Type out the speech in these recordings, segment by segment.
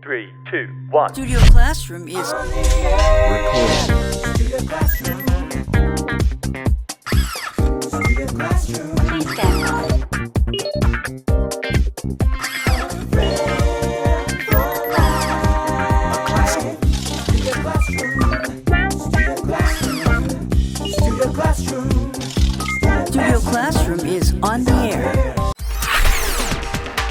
3, 2, 1. Studio Classroom is Studio Classroom. Studio Classroom. Please stand by. Studio Classroom. Studio Classroom is on the air.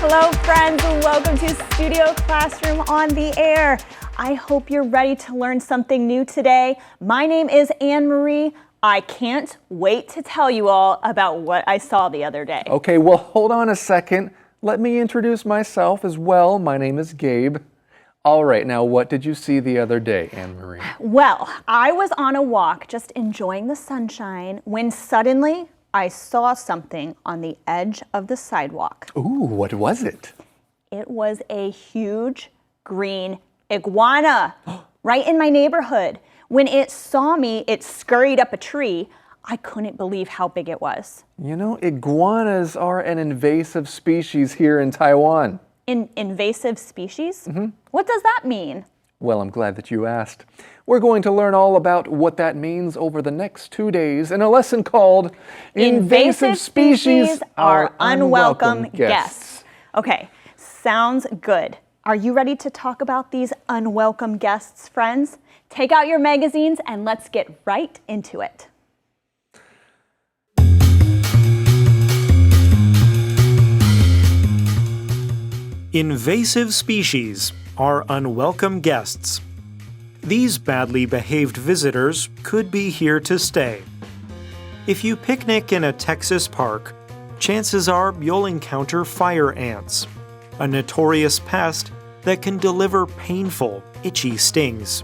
Hello, friends, and welcome to Studio Classroom on the air. I hope you're ready to learn something new today. My name is Anne-Marie. I can't wait to tell you all about what I saw the other day. Okay, well, hold on a second. Let me introduce myself as well. My name is Gabe. All right, now what did you see the other day, Anne-Marie? Well, I was on a walk just enjoying the sunshine when suddenly I saw something on the edge of the sidewalk. Ooh, what was it? It was a huge green iguana right in my neighborhood. When it saw me, it scurried up a tree. I couldn't believe how big it was. You know, iguanas are an invasive species here in Taiwan. Invasive species? What does that mean? Well, I'm glad that you asked. We're going to learn all about what that means over the next 2 days in a lesson called Invasive Species are Unwelcome Guests. Okay, sounds good. Are you ready to talk about these unwelcome guests, friends? Take out your magazines and let's get right into it. Invasive species are unwelcome guests. These badly behaved visitors could be here to stay. If you picnic in a Texas park, chances are you'll encounter fire ants, a notorious pest that can deliver painful, itchy stings.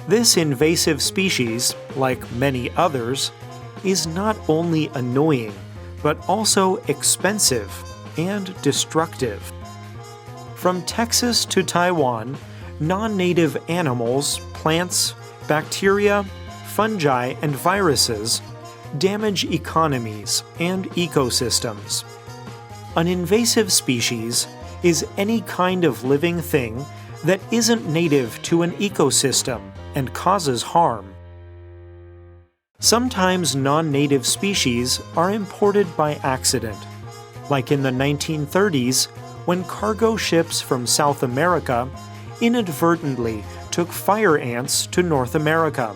This invasive species, like many others, is not only annoying, but also expensive and destructive. From Texas to Taiwan, non-native animals, plants, bacteria, fungi, and viruses damage economies and ecosystems. An invasive species is any kind of living thing that isn't native to an ecosystem and causes harm. Sometimes non-native species are imported by accident, like in the 1930s when cargo ships from South America inadvertently took fire ants to North America.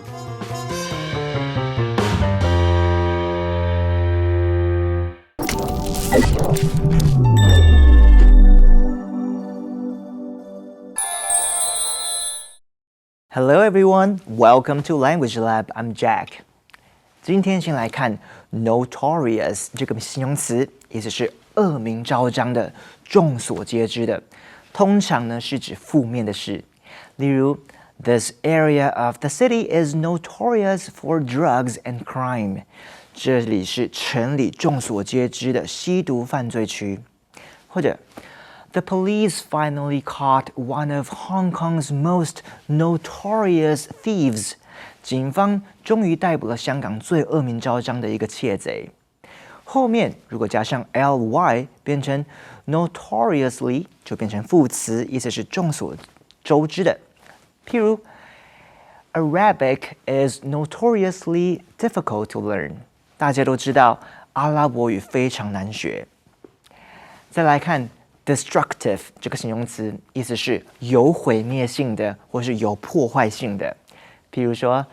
Hello everyone, welcome to Language Lab. I'm Jack. 今天先来看 notorious 这个形容词，意思是恶名昭彰的、众所皆知的，通常呢是指负面的事。例如 ，This area of the city is notorious for drugs and crime。这里是城里众所皆知的吸毒犯罪区。或者 The police finally caught one of Hong Kong's most notorious thieves。警方终于逮捕了香港最恶名昭彰的一个窃贼。后面如果加上 ly 变成 notoriously 就变成副词，意思是众所周知的。譬如 Arabic is notoriously difficult to learn。大家都知道阿拉伯语非常难学。再来看 destructive 这个形容词，意思是有毁灭性的或是有破坏性的。譬如说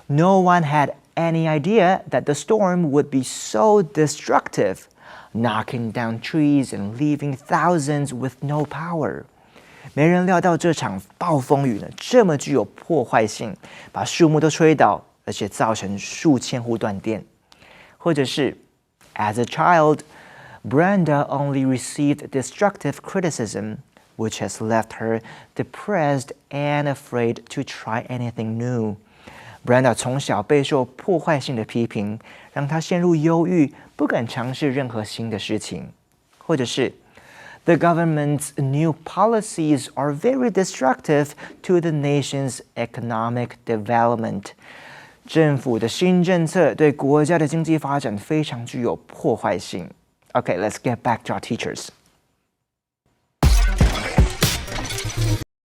No one had any idea that the storm would be so destructive, knocking down trees and leaving thousands with no power. 没人料到这场暴风雨呢，这么具有破坏性，把树木都吹倒，而且造成数千户断电。或者是 As a child, Brenda only received destructive criticism, which has left her depressed and afraid to try anything new. Brenda 从小备受破坏性的批评，让她陷入忧郁，不敢尝试任何新的事情。或者是 The government's new policies are very destructive to the nation's economic development. 政府的新政策对国家的经济发展非常具有破坏性。Okay, let's get back to our teachers.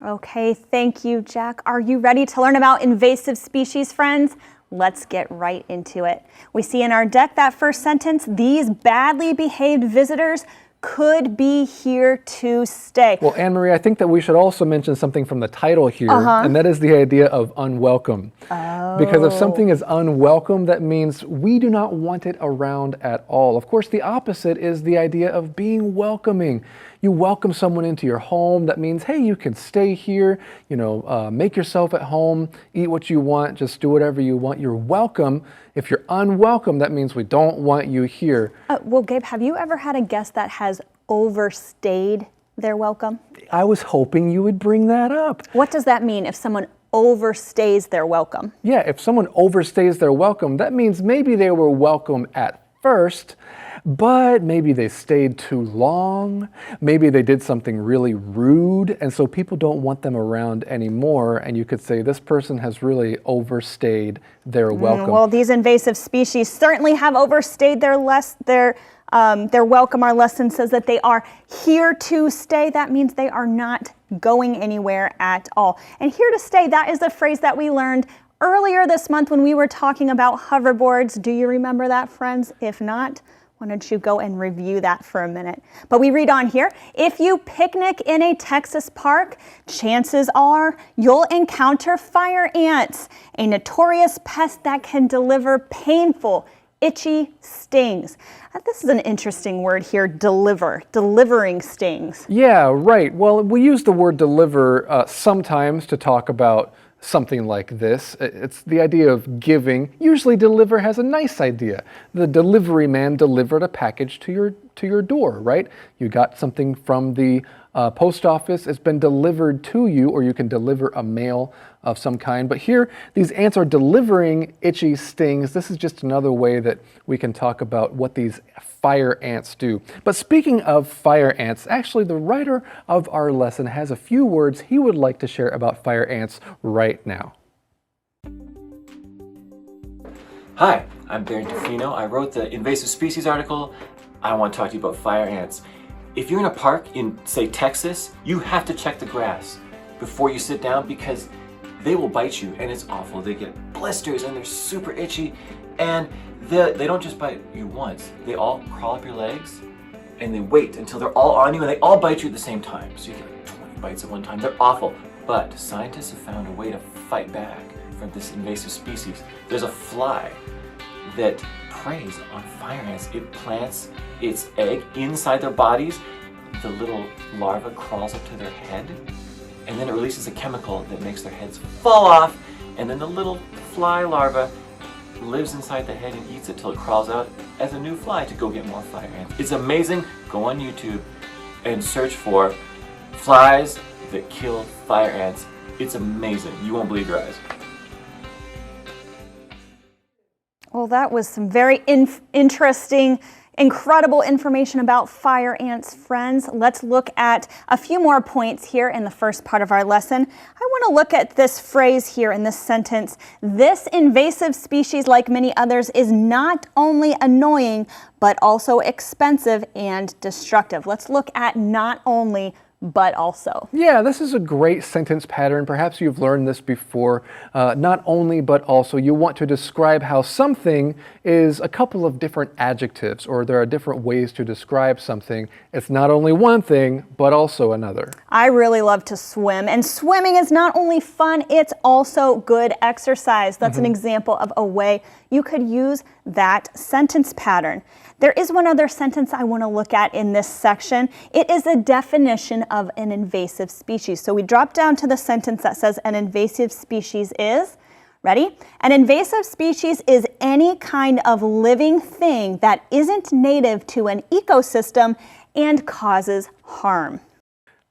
Okay, thank you, Jack. Are you ready to learn about invasive species, friends? Let's get right into it. We see in our deck that first sentence, these badly behaved visitors could be here to stay. Well, Anne-Marie, I think that we should also mention something from the title here, and that is the idea of unwelcome. Because if something is unwelcome, that means we do not want it around at all. Of course, the opposite is the idea of being welcoming. You welcome someone into your home. That means, hey, you can stay here, make yourself at home, eat what you want, just do whatever you want. You're welcome. If you're unwelcome, that means we don't want you here. Well, Gabe, have you ever had a guest that has overstayed their welcome? I was hoping you would bring that up. What does that mean if someone overstays their welcome? Yeah, if someone overstays their welcome, that means maybe they were welcome at first, but maybe they stayed too long. Maybe they did something really rude, and so people don't want them around anymore. And you could say this person has really overstayed their welcome. Well, these invasive species certainly have overstayed their welcome. Our lesson says that they are here to stay. That means they are not going anywhere at all. And here to stay, that is the phrase that we learned earlier this month when we were talking about hoverboards. Do you remember that, friends? If not, why don't you go and review that for a minute? But we read on here, if you picnic in a Texas park, chances are you'll encounter fire ants, a notorious pest that can deliver painful, itchy stings. This is an interesting word here, delivering stings. Yeah, right. Well, we use the word deliver sometimes to talk about something like this. It's the idea of giving. Usually deliver has a nice idea. The delivery man delivered a package to your door, right? You got something from the post office, it's been delivered to you, or you can deliver a mail of some kind. But here, these ants are delivering itchy stings. This is just another way that we can talk about what these fire ants do. But speaking of fire ants, actually the writer of our lesson has a few words he would like to share about fire ants right now. Hi, I'm Baron Tofino. I wrote the Invasive Species article. I want to talk to you about fire ants. If you're in a park in, say, Texas, you have to check the grass before you sit down because they will bite you and it's awful. They get blisters and they're super itchy, and they don't just bite you once. They all crawl up your legs and they wait until they're all on you and they all bite you at the same time. So you get like 20 bites at one time. They're awful. But scientists have found a way to fight back from this invasive species. There's a fly that preys on fire ants. It plants its egg inside their bodies. The little larva crawls up to their head, and then it releases a chemical that makes their heads fall off, and then the little fly larva lives inside the head and eats it till it crawls out as a new fly to go get more fire ants. It's amazing. Go on YouTube and search for flies that kill fire ants. It's amazing. You won't believe your eyes. Well, that was some very interesting, incredible information about fire ants, friends. Let's look at a few more points here in the first part of our lesson. I want to look at this phrase here in this sentence. This invasive species, like many others, is not only annoying, but also expensive and destructive. Let's look at not only, but also. Yeah, this is a great sentence pattern. Perhaps you've learned this before. Not only, but also. You want to describe how something is a couple of different adjectives, or there are different ways to describe something. It's not only one thing, but also another. I really love to swim, and swimming is not only fun, it's also good exercise. That's an example of a way you could use that sentence pattern. There is one other sentence I want to look at in this section. It is a definition of an invasive species. So we drop down to the sentence that says an invasive species is, ready? An invasive species is any kind of living thing that isn't native to an ecosystem and causes harm.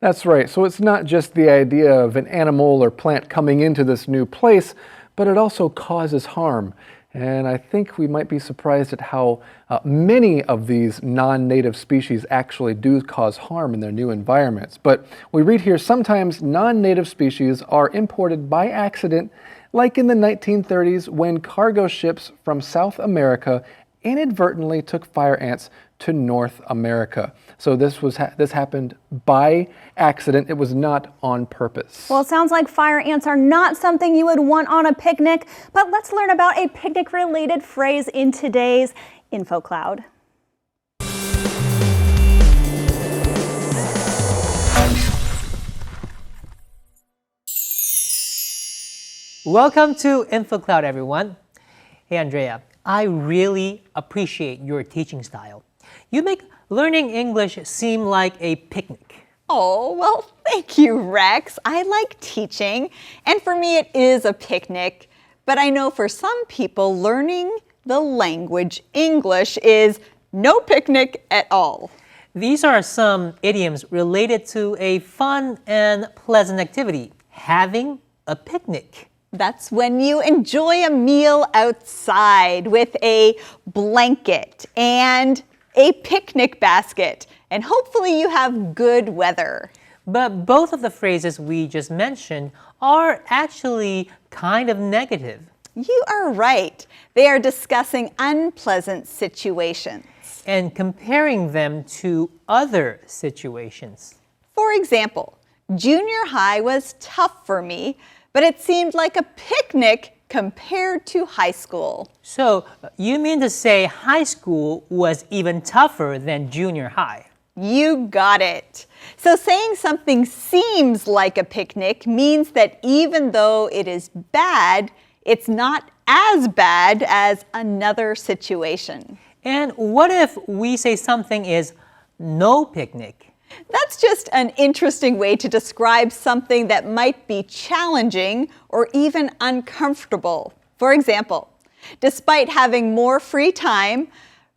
That's right. So it's not just the idea of an animal or plant coming into this new place, but it also causes harm. And I think we might be surprised at how many of these non-native species actually do cause harm in their new environments. But we read here, sometimes non-native species are imported by accident, like in the 1930s when cargo ships from South America inadvertently took fire ants to North America. So this happened by accident. It was not on purpose. Well, it sounds like fire ants are not something you would want on a picnic, but let's learn about a picnic-related phrase in today's Info Cloud. Welcome to InfoCloud, everyone. Hey, Andrea, I really appreciate your teaching style. You make learning English seem like a picnic. Oh, well, thank you, Rex. I like teaching, and for me it is a picnic. But I know for some people, learning the language English is no picnic at all. These are some idioms related to a fun and pleasant activity, having a picnic. That's when you enjoy a meal outside with a blanket and a picnic basket, and hopefully you have good weather. But both of the phrases we just mentioned are actually kind of negative. You are right. They are discussing unpleasant situations. And comparing them to other situations. For example, junior high was tough for me, but it seemed like a picnic compared to high school. So, you mean to say high school was even tougher than junior high? You got it. So saying something seems like a picnic means that even though it is bad, it's not as bad as another situation. And what if we say something is no picnic? That's just an interesting way to describe something that might be challenging or even uncomfortable. For example, despite having more free time,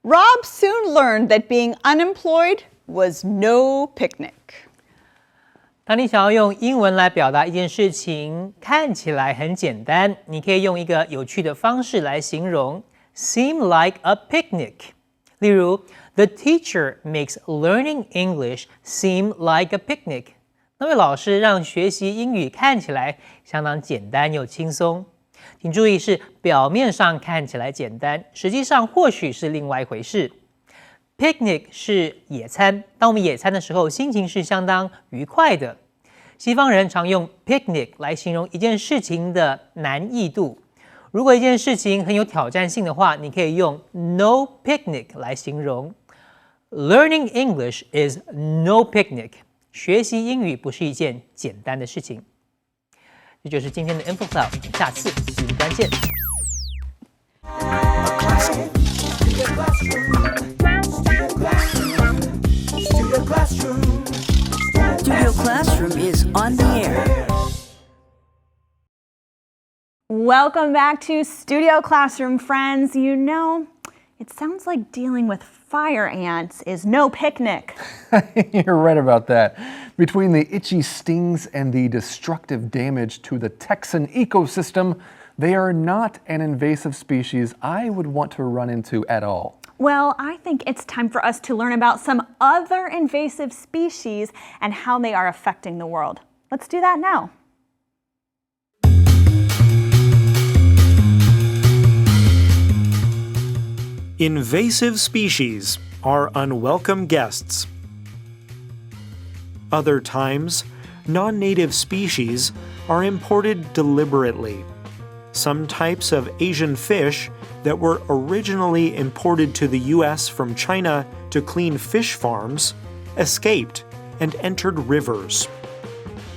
Rob soon learned that being unemployed was no picnic. 当你想要用英文来表达一件事情，看起来很简单，你可以用一个有趣的方式来形容 seem like a picnic. 例如 The teacher makes learning English seem like a picnic. 那位老师让学习英语看起来相当简单又轻松。请注意是表面上看起来简单，实际上或许是另外一回事。Picnic 是野餐，当我们野餐的时候，心情是相当愉快的。西方人常用 picnic 来形容一件事情的难易度。如果一件事情很有挑战性的话，你可以用 no picnic 来形容。Learning English is no picnic. 学习英语不是一件简单的事情。这就是今天的 Info Cloud， 下次新关键。Studio Classroom is on the air. Welcome back to Studio Classroom, friends. You know, it sounds like dealing with fire ants is no picnic. You're right about that. Between the itchy stings and the destructive damage to the Texan ecosystem, they are not an invasive species I would want to run into at all. Well, I think it's time for us to learn about some other invasive species and how they are affecting the world. Let's do that now. Invasive species are unwelcome guests. Other times, non-native species are imported deliberately. Some types of Asian fish that were originally imported to the US from China to clean fish farms escaped and entered rivers.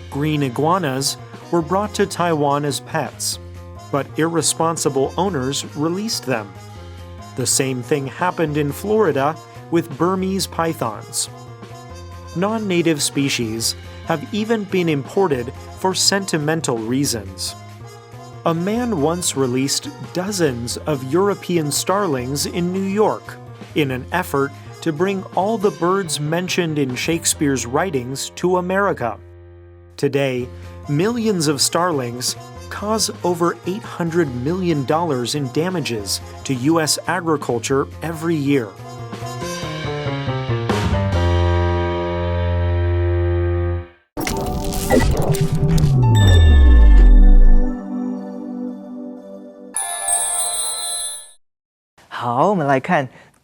Green iguanas were brought to Taiwan as pets, but irresponsible owners released them. The same thing happened in Florida with Burmese pythons. Non-native species have even been imported for sentimental reasons. A man once released dozens of European starlings in New York in an effort to bring all the birds mentioned in Shakespeare's writings to America. Today, millions of starlings cause over $800 million in damages to U.S. agriculture every year.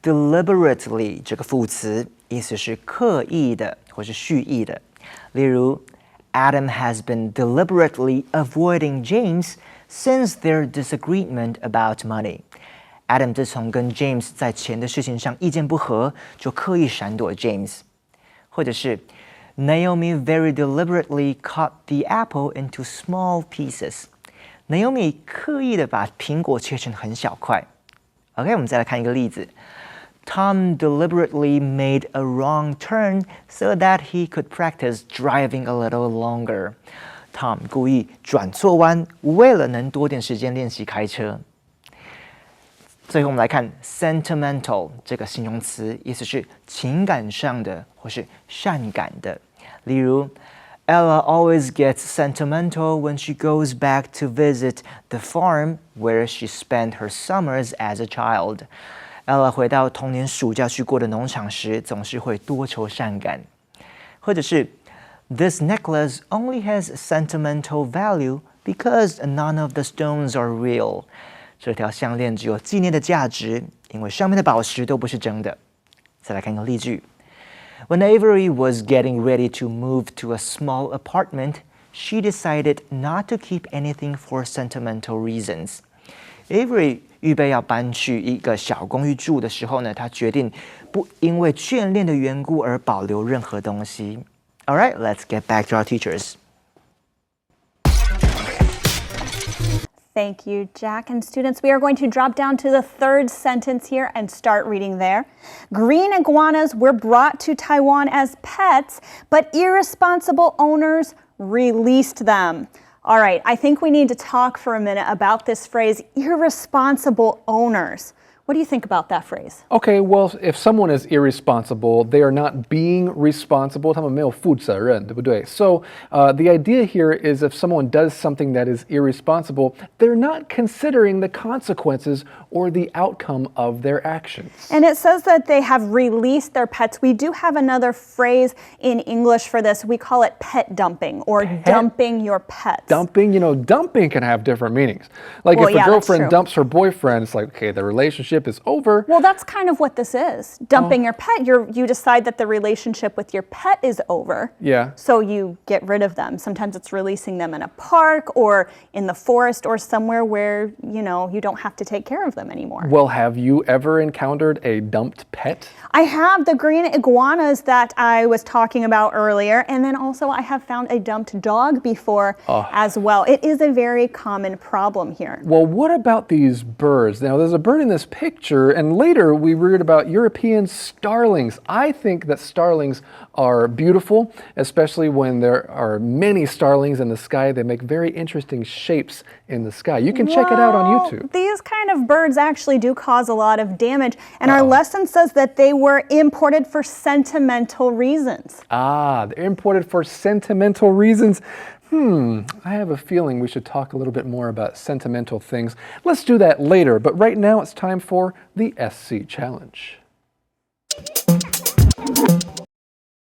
deliberately 这个副词意思是刻意的或是蓄意的。例如 Adam has been deliberately avoiding James since their disagreement about money. Adam 自从跟 James 在钱的事情上意见不合，就刻意闪躲 James。或者是 Naomi very deliberately cut the apple into small pieces. Naomi 刻意的把苹果切成很小块。OK， 我们再来看一个例子。Tom deliberately made a wrong turn so that he could practice driving a little longer. Tom 故意转错弯，为了能多点时间练习开车。最后我们来看 sentimental 这个形容词，意思是情感上的或是善感的。例如 Ella always gets sentimental when she goes back to visit the farm where she spent her summers as a child. Ella 回到童年暑假去过的农场时，总是会多愁善感。或者是 This necklace only has sentimental value because none of the stones are real. 这条项链只有纪念的价值，因为上面的宝石都不是真的。再来看一个例句。When Avery was getting ready to move to a small apartment, she decided not to keep anything for sentimental reasons. Avery 预备要搬去一个小公寓住的时候呢，她决定不因为眷恋的缘故而保留任何东西。All right, let's get back to our teachers. Thank you, Jack. And students, we are going to drop down to the third sentence here and start reading there. Green iguanas were brought to Taiwan as pets, but irresponsible owners released them. All right, I think we need to talk for a minute about this phrase, irresponsible owners. What do you think about that phrase? Okay, well, if someone is irresponsible, they are not being responsible. 他们没有负责任，对不对? So the idea here is if someone does something that is irresponsible, they're not considering the consequences or the outcome of their actions. And it says that they have released their pets. We do have another phrase in English for this. We call it pet dumping or dumping your pets. Dumping, dumping can have different meanings. Like if a girlfriend dumps her boyfriend, it's like, okay, the relationship is over. Well, that's kind of what this is. Dumping your pet, you decide that the relationship with your pet is over. Yeah. So you get rid of them. Sometimes it's releasing them in a park or in the forest or somewhere where, you don't have to take care of them anymore. Well, have you ever encountered a dumped pet? I have the green iguanas that I was talking about earlier, and then also I have found a dumped dog before as well. It is a very common problem here. Well, what about these birds? Now, there's a bird in this picture, and later we read about European starlings. I think that starlings are beautiful, especially when there are many starlings in the sky. They make very interesting shapes in the sky. You can check it out on YouTube. These kind of birds actually do cause a lot of damage, and our lesson says that they were imported for sentimental reasons. They're imported for sentimental reasons. I have a feeling we should talk a little bit more about sentimental things. Let's do that later, but right now it's time for the SC Challenge.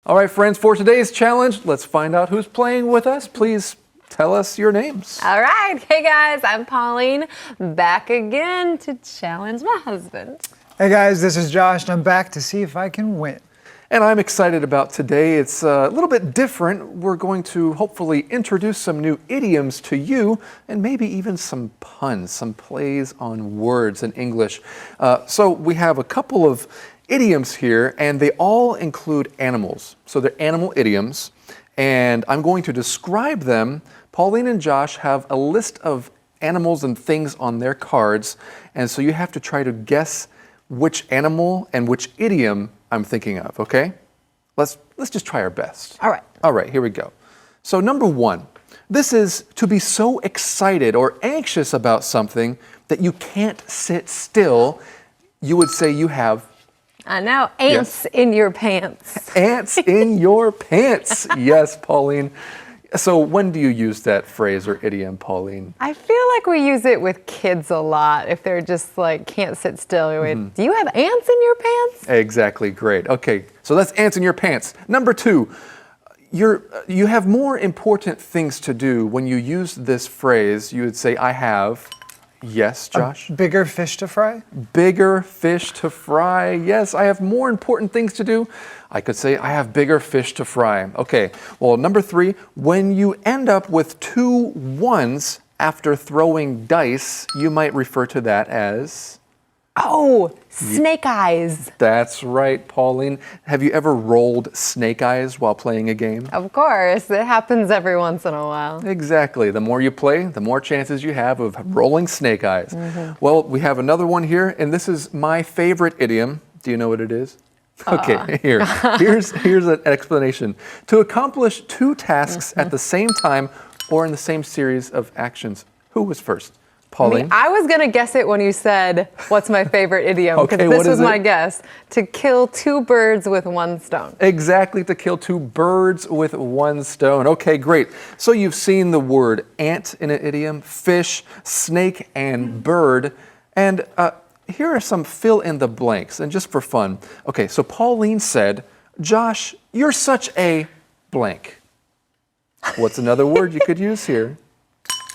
All right, friends, for today's challenge, let's find out who's playing with us. Please tell us your names. All right. Hey, guys, I'm Pauline, back again to challenge my husband. Hey, guys, this is Josh, and I'm back to see if I can win. And I'm excited about today. It's a little bit different. We're going to hopefully introduce some new idioms to you and maybe even some puns, some plays on words in English. So we have a couple of idioms here, and they all include animals. So they're animal idioms, and I'm going to describe them. Pauline and Josh have a list of animals and things on their cards, and so you have to try to guess which animal and which idiom I'm thinking of, okay? Let's just try our best. All right. All right, here we go. So number one, this is to be so excited or anxious about something that you can't sit still. You would say you have... I know, ants in your pants. Ants in your pants. Yes, Pauline. So when do you use that phrase or idiom, Pauline? I feel like we use it with kids a lot if they're just like can't sit still. Do you have ants in your pants? Exactly, great. Okay, so that's ants in your pants. Number two, you have more important things to do when you use this phrase. You would say, I have, Yes, Josh? Bigger fish to fry? Bigger fish to fry. Yes, I have more important things to do. I could say I have bigger fish to fry. Okay, well, number 3, when you end up with 2 ones after throwing dice, you might refer to that as... Oh, snake eyes. That's right, Pauline. Have you ever rolled snake eyes while playing a game? Of course, it happens every once in a while. Exactly. The more you play, the more chances you have of rolling snake eyes. Well, we have another one here, and this is my favorite idiom. Do you know what it is? Okay, here's an explanation. To accomplish 2 tasks at the same time or in the same series of actions. Who was first? Pauline? I was going to guess it when you said, what's my favorite idiom? Because this was my guess. To kill 2 birds with 1 stone. Exactly, to kill 2 birds with 1 stone. Okay, great. So you've seen the word ant in an idiom, fish, snake, and bird. And here are some fill in the blanks, and just for fun. Okay, so Pauline said, Josh, you're such a blank. What's another word you could use here?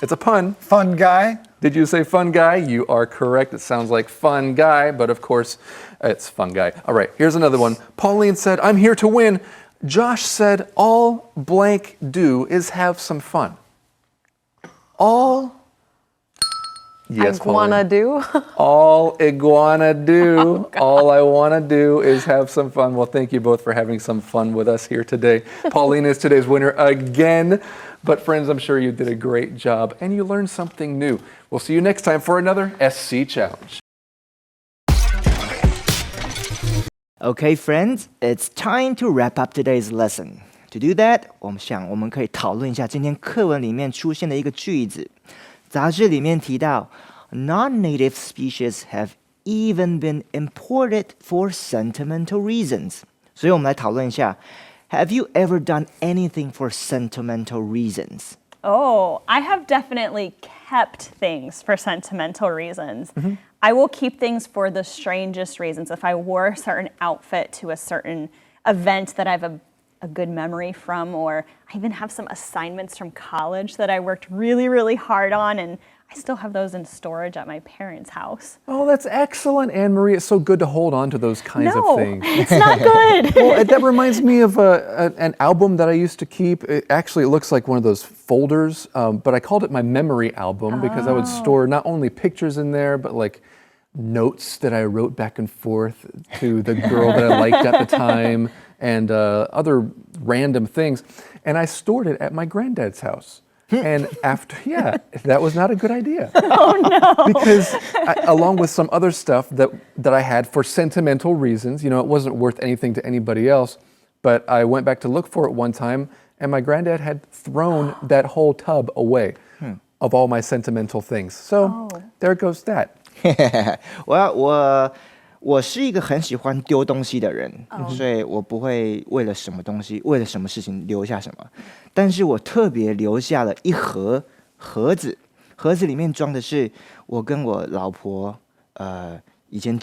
It's a pun. Fun guy. Did you say fun guy? You are correct. It sounds like fun guy, but of course, it's fun guy. All right, here's another one. Pauline said, I'm here to win. Josh said, all blank do is have some fun. All... Yes, Iguana do? All iguana do. All I want to do is have some fun. Well, thank you both for having some fun with us here today. Pauline is today's winner again. But friends, I'm sure you did a great job and you learned something new. We'll see you next time for another SC Challenge. Okay, friends, it's time to wrap up today's lesson. To do that, 我们可以讨论一下今天课文里面出现的一个句子。杂志里面提到 non-native species have even been imported for sentimental reasons. 所以我们来讨论一下 Have you ever done anything for sentimental reasons? Oh, I have definitely kept things for sentimental reasons. I will keep things for the strangest reasons. If I wore a certain outfit to a certain event that I have a good memory from, or I even have some assignments from college that I worked really, really hard on, and I still have those in storage at my parents' house. Oh, that's excellent, Anne-Marie. It's so good to hold on to those kinds of things. No, it's not good. Well, that reminds me of an album that I used to keep. It looks like one of those folders, but I called it my memory album because I would store not only pictures in there, but like notes that I wrote back and forth to the girl that I liked at the time and other random things. And I stored it at my granddad's house. And after, that was not a good idea. Oh, no. Because along with some other stuff that I had for sentimental reasons, you know, it wasn't worth anything to anybody else, but I went back to look for it one time, and my granddad had thrown that whole tub away of all my sentimental things. So there goes that. Well, 我是一个很喜欢丢东西的人，所以我不会为了什么东西、为了什么事情留下什么。但是我特别留下了一盒子，盒子里面装的是我跟我老婆以前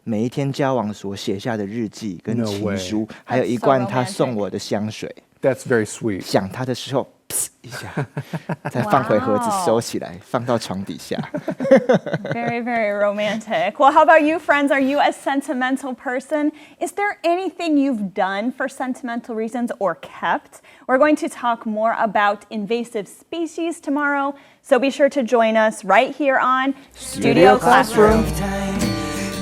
每一天交往所写下的日记跟情书，还有一罐她送我的香水。That's very sweet. 想她的时候，一下，再放回盒子收起来，放到床底下。Very, very romantic. Well, how about you, friends? Are you a sentimental person? Is there anything you've done for sentimental reasons or kept? We're going to talk more about invasive species tomorrow, so be sure to join us right here on Studio Classroom.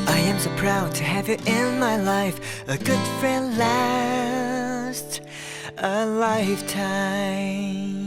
I am so proud to have you in my life. A good friend lasts a lifetime.